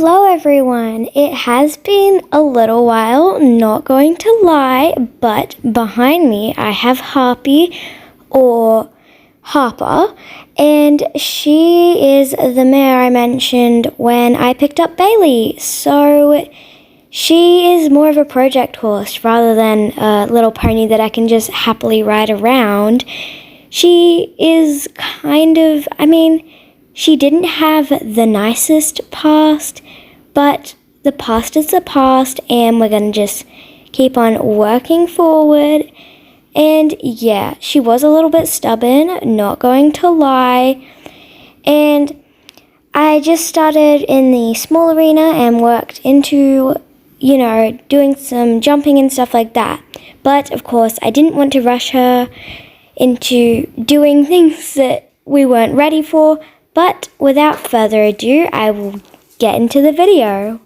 Hello everyone, it has been a little while, not going to lie, but behind me I have Harper, and she is the mare I mentioned when I picked up Bailey. So she is more of a project horse rather than a little pony that I can just happily ride around. She is she didn't have the nicest past, but the past is the past, and we're going to just keep on working forward. And yeah, she was a little bit stubborn, not going to lie. And I just started in the small arena and worked into, doing some jumping and stuff like that. But of course, I didn't want to rush her into doing things that we weren't ready for. But without further ado, I will get into the video.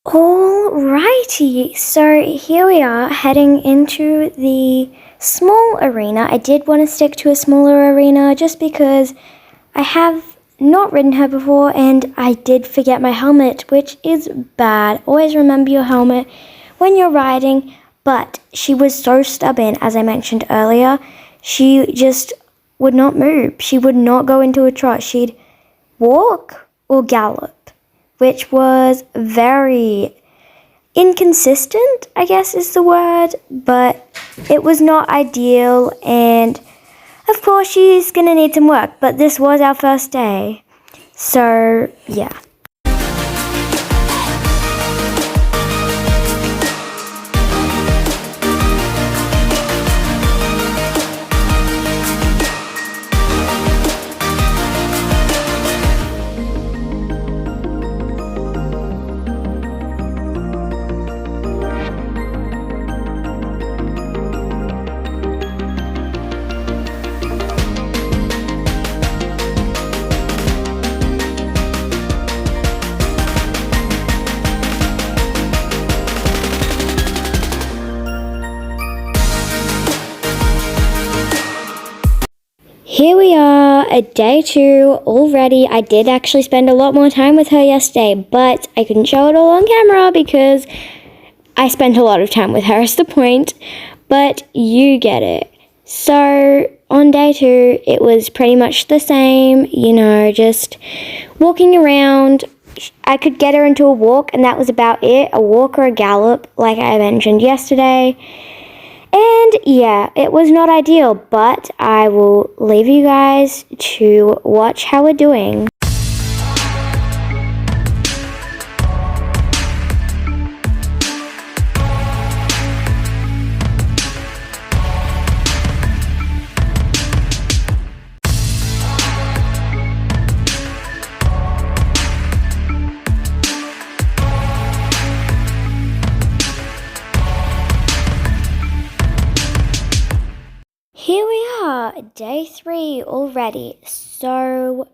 Alrighty, so here we are heading into the small arena. I did want to stick to a smaller arena just because I have not ridden her before and I did forget my helmet, which is bad. Always remember your helmet when you're riding, but she was so stubborn, as I mentioned earlier. She just would not move. She would not go into a trot. She'd walk or gallop, which was very inconsistent, I guess is the word, but it was not ideal, and of course she's gonna need some work, but this was our first day, so yeah. Here we are at day 2 already. I did actually spend a lot more time with her yesterday, but I couldn't show it all on camera because I spent a lot of time with her is the point, but you get it. So on day 2, it was pretty much the same, just walking around. I could get her into a walk and that was about it, a walk or a gallop like I mentioned yesterday. And yeah, it was not ideal, but I will leave you guys to watch how we're doing. Here we are, day 3 already. So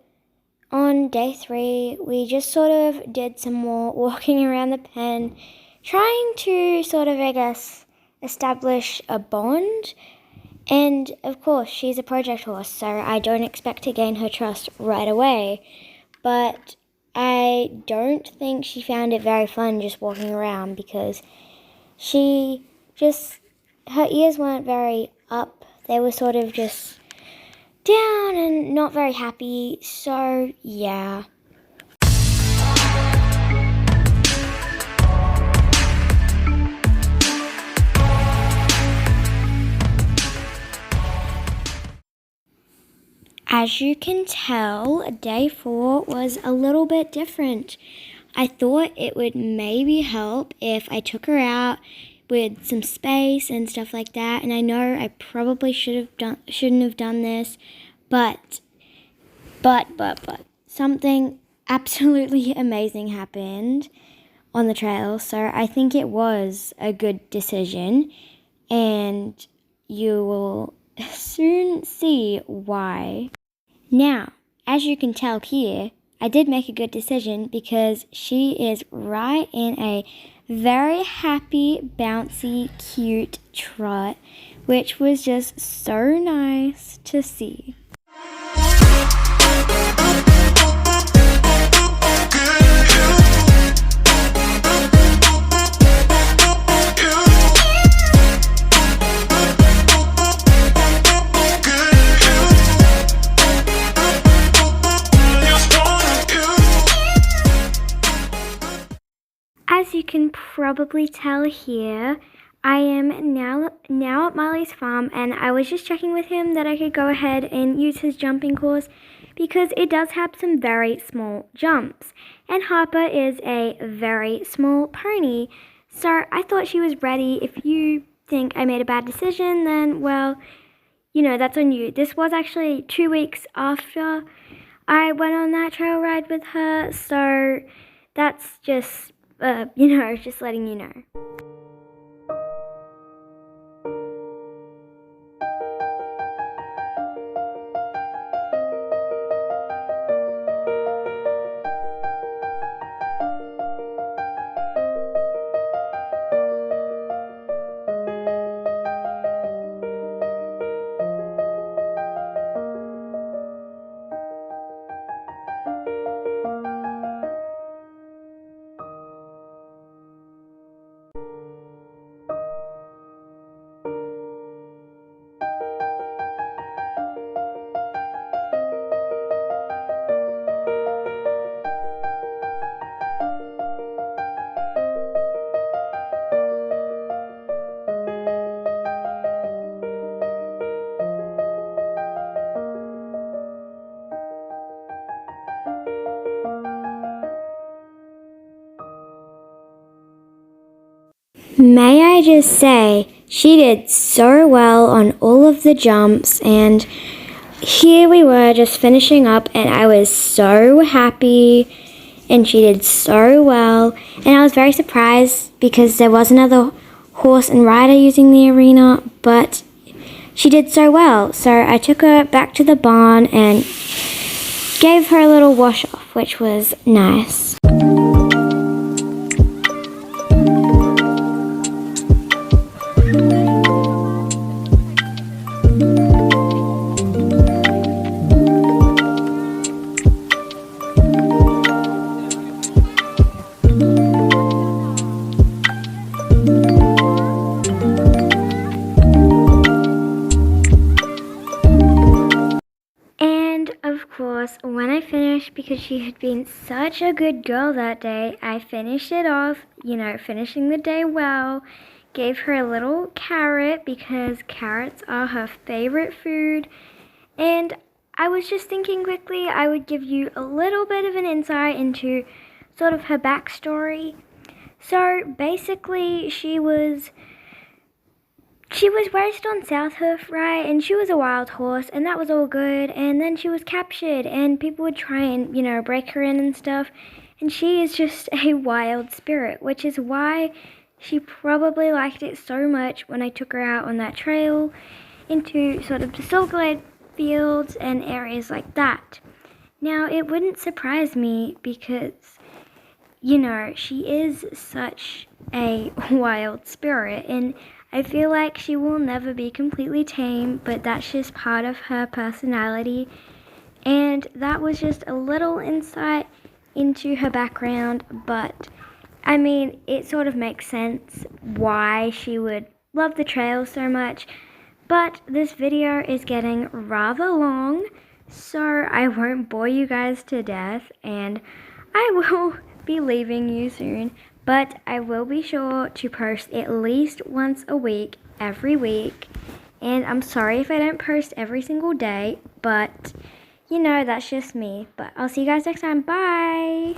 on day 3, we just sort of did some more walking around the pen, trying to sort of, establish a bond. And of course, she's a project horse, so I don't expect to gain her trust right away. But I don't think she found it very fun just walking around because her ears weren't very up. They were sort of just down and not very happy. So, yeah. As you can tell, day 4 was a little bit different. I thought it would maybe help if I took her out with some space and stuff like that. And I know I probably shouldn't have done this, but something absolutely amazing happened on the trail. So I think it was a good decision, and you will soon see why. Now, as you can tell here, I did make a good decision because she is right in a very happy, bouncy, cute trot, which was just so nice to see. As you can probably tell here, I am now at Marley's farm, and I was just checking with him that I could go ahead and use his jumping course because it does have some very small jumps. And Harper is a very small pony, so I thought she was ready. If you think I made a bad decision, then, well, that's on you. This was actually 2 weeks after I went on that trail ride with her, so that's just just letting you know. May I just say, she did so well on all of the jumps, and here we were just finishing up, and I was so happy, and she did so well, and I was very surprised because there was another horse and rider using the arena, but she did so well. So I took her back to the barn and gave her a little wash off, which was nice. Of course, when I finished, because she had been such a good girl that day, I finished it off, finishing the day well. Gave her a little carrot because carrots are her favorite food. And I was just thinking quickly I would give you a little bit of an insight into sort of her backstory. So basically, she was raised on Southhoof, right? And she was a wild horse, and that was all good. And then she was captured, and people would try and, break her in and stuff. And she is just a wild spirit, which is why she probably liked it so much when I took her out on that trail into sort of the silverglade fields and areas like that. Now, it wouldn't surprise me because, she is such a wild spirit, and I feel like she will never be completely tame, but that's just part of her personality. And that was just a little insight into her background, but I mean, it sort of makes sense why she would love the trail so much. But this video is getting rather long, so I won't bore you guys to death, and I will be leaving you soon. But I will be sure to post at least once a week, every week. And I'm sorry if I don't post every single day, but you know, that's just me. But I'll see you guys next time. Bye!